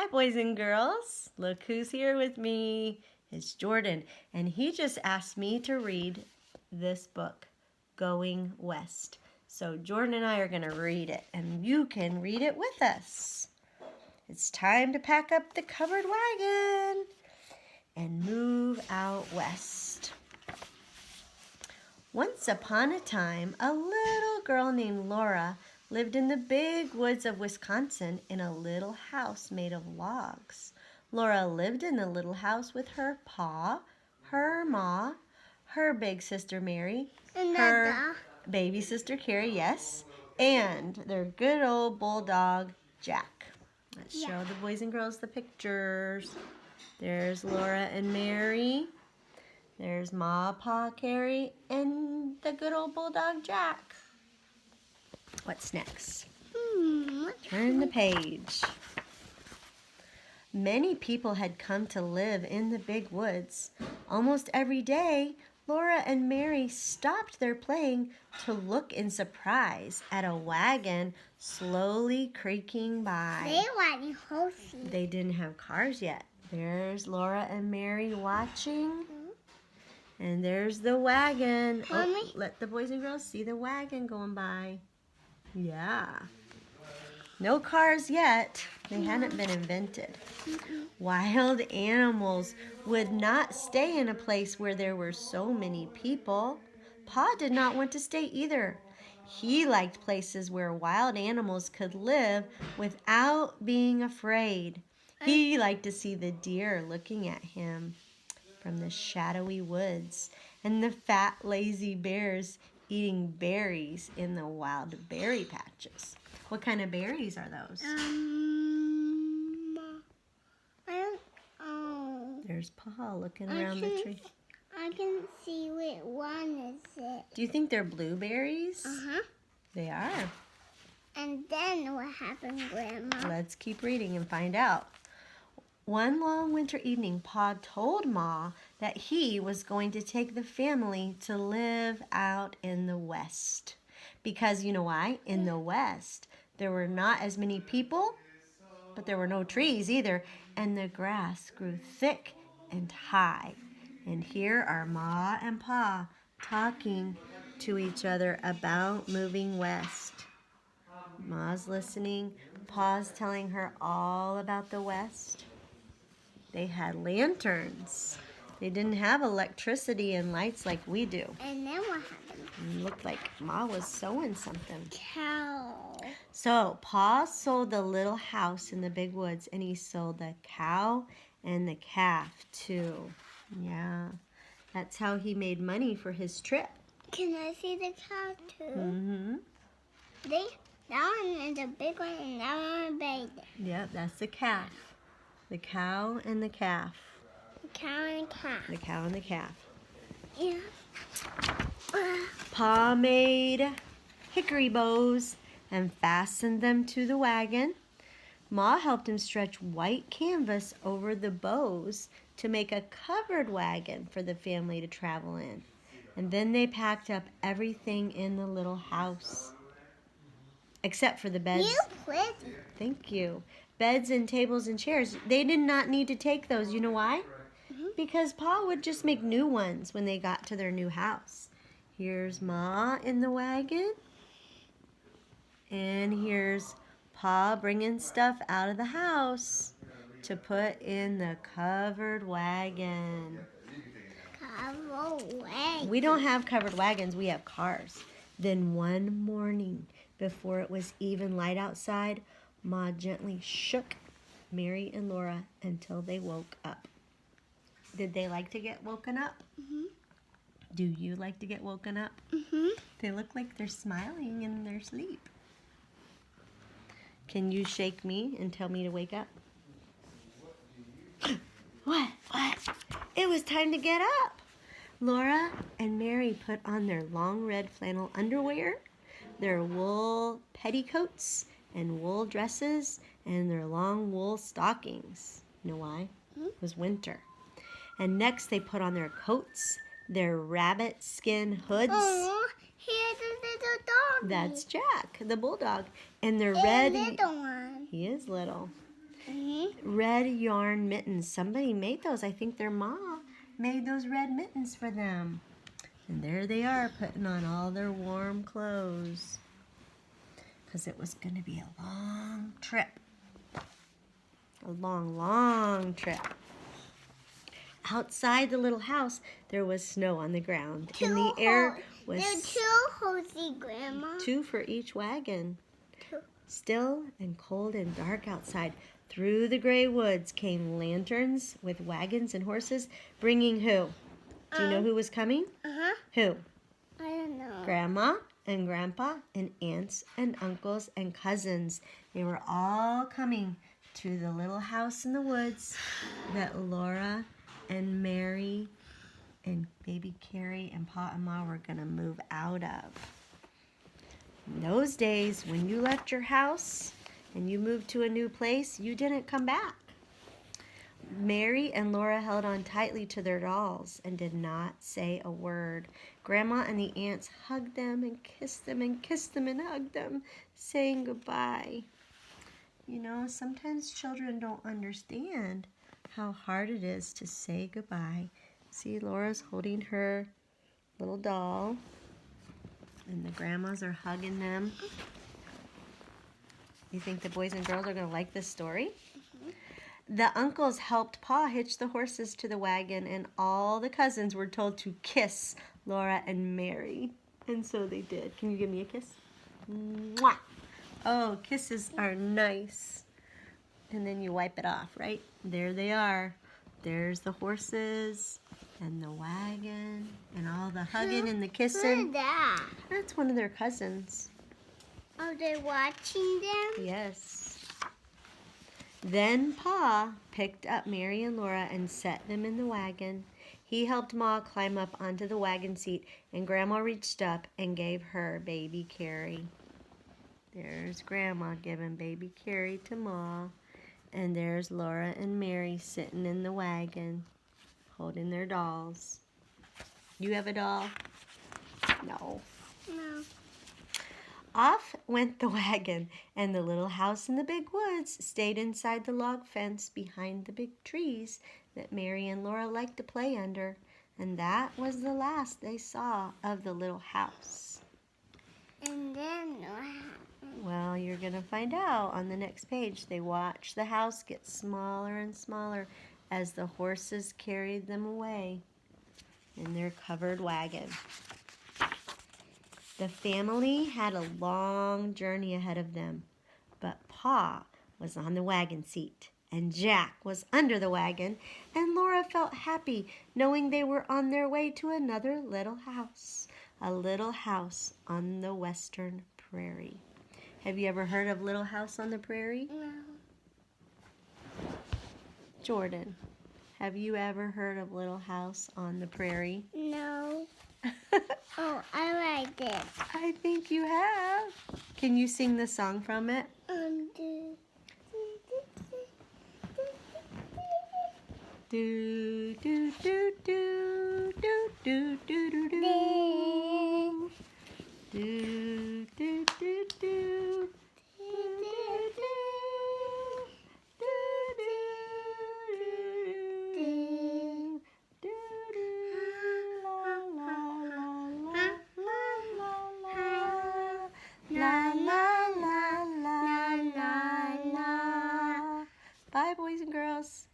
Hi, boys and girls. Look who's here with me. It's Jordan, and he just asked me to read this book, Going West. So Jordan and I are going to read it, and you can read it with us. It's time to pack up the covered wagon and move out west. Once upon a time, a little girl named Laura lived in the big woods of Wisconsin in a little house made of logs. Laura lived in the little house with her pa, her ma, her big sister Mary, her baby sister Carrie, yes, and their good old bulldog Jack. Let's show the boys and girls the pictures. There's Laura and Mary. There's Ma, Pa, Carrie, and the good old bulldog Jack. What's next? Turn the page. Many people had come to live in the big woods. Almost every day, Laura and Mary stopped their playing to look in surprise at a wagon slowly creaking by. They didn't have cars yet. There's Laura and Mary watching. And there's the wagon. Oh, let the boys and girls see the wagon going by. Yeah. No cars yet. They hadn't been invented. Wild animals would not stay in a place where there were so many people. Pa did not want to stay either. He liked places where wild animals could live without being afraid. He liked to see the deer looking at him from the shadowy woods, and the fat, lazy bears eating berries in the wild berry patches. What kind of berries are those? There's Pa looking around the tree. I can see which one is it. Do you think they're blueberries? Uh-huh. They are. And then what happened, Grandma? Let's keep reading and find out. One long winter evening, Pa told Ma that he was going to take the family to live out in the West. Because you know why? In the West, there were not as many people, but there were no trees either, and the grass grew thick and high. And here are Ma and Pa talking to each other about moving west. Ma's listening. Pa's telling her all about the West. They had lanterns. They didn't have electricity and lights like we do. And then what happened? It looked like Ma was sewing something. Cow. So Pa sold the little house in the big woods, and he sold the cow and the calf too. Yeah, that's how he made money for his trip. Can I see the cow too? Mm-hmm. That one is a big one and that one is a baby. Yep, that's the calf. The cow and the calf. The cow and the calf. The cow and the calf. Yeah. Pa made hickory bows and fastened them to the wagon. Ma helped him stretch white canvas over the bows to make a covered wagon for the family to travel in. And then they packed up everything in the little house. Except for the beds. You're pretty. Thank you. Beds and tables and chairs. They did not need to take those. You know why? Because Pa would just make new ones when they got to their new house. Here's Ma in the wagon. And here's Pa bringing stuff out of the house to put in the covered wagon. Covered wagon. We don't have covered wagons. We have cars. Then one morning, before it was even light outside, Ma gently shook Mary and Laura until they woke up. Did they like to get woken up? Mm-hmm. Do you like to get woken up? Mm-hmm. They look like they're smiling in their sleep. Can you shake me and tell me to wake up? What? It was time to get up. Laura and Mary put on their long red flannel underwear, their wool petticoats and wool dresses, and their long wool stockings. You know why? It was winter. And next they put on their coats, their rabbit skin hoods. Oh, here's a little dog. That's Jack, the bulldog. And their a red... little one. He is little. Mm-hmm. red yarn mittens. Somebody made those. I think their mom made those red mittens for them. And there they are putting on all their warm clothes. Because it was going to be a long trip. A long, long trip. Outside the little house, there was snow on the ground. And the air was... There are two horsey, Grandma. Two for each wagon. Two. Still and cold and dark outside. Through the gray woods came lanterns with wagons and horses, bringing who? Do you know who was coming? Uh-huh. Who? I don't know. Grandma and Grandpa and aunts and uncles and cousins. They were all coming to the little house in the woods that Laura and Mary and baby Carrie and Pa and Ma were going to move out of. In those days, when you left your house and you moved to a new place, you didn't come back. Mary and Laura held on tightly to their dolls and did not say a word. Grandma and the aunts hugged them and kissed them and kissed them and hugged them, saying goodbye. You know, sometimes children don't understand how hard it is to say goodbye. See, Laura's holding her little doll, and the grandmas are hugging them. You think the boys and girls are going to like this story? The uncles helped Pa hitch the horses to the wagon, and all the cousins were told to kiss Laura and Mary. And so they did. Can you give me a kiss? Mwah! Oh, kisses are nice. And then you wipe it off, right? There they are. There's the horses and the wagon and all the hugging and the kissing. Who's that? That's one of their cousins. Are they watching them? Yes. Then Pa picked up Mary and Laura and set them in the wagon. He helped Ma climb up onto the wagon seat, and Grandma reached up and gave her baby Carrie. There's Grandma giving baby Carrie to Ma. And there's Laura and Mary sitting in the wagon, holding their dolls. You have a doll? No. No. Off went the wagon, and the little house in the big woods stayed inside the log fence behind the big trees that Mary and Laura liked to play under. And that was the last they saw of the little house. And then what happened? Well, you're going to find out on the next page. They watched the house get smaller and smaller as the horses carried them away in their covered wagon. The family had a long journey ahead of them, but Pa was on the wagon seat, and Jack was under the wagon, and Laura felt happy knowing they were on their way to another little house, a little house on the western prairie. Have you ever heard of Little House on the Prairie? No. Jordan, have you ever heard of Little House on the Prairie? No. Oh, I like it. I think you have. Can you sing the song from it? Do do do do do do do do do. Do do do do. Bye, boys and girls.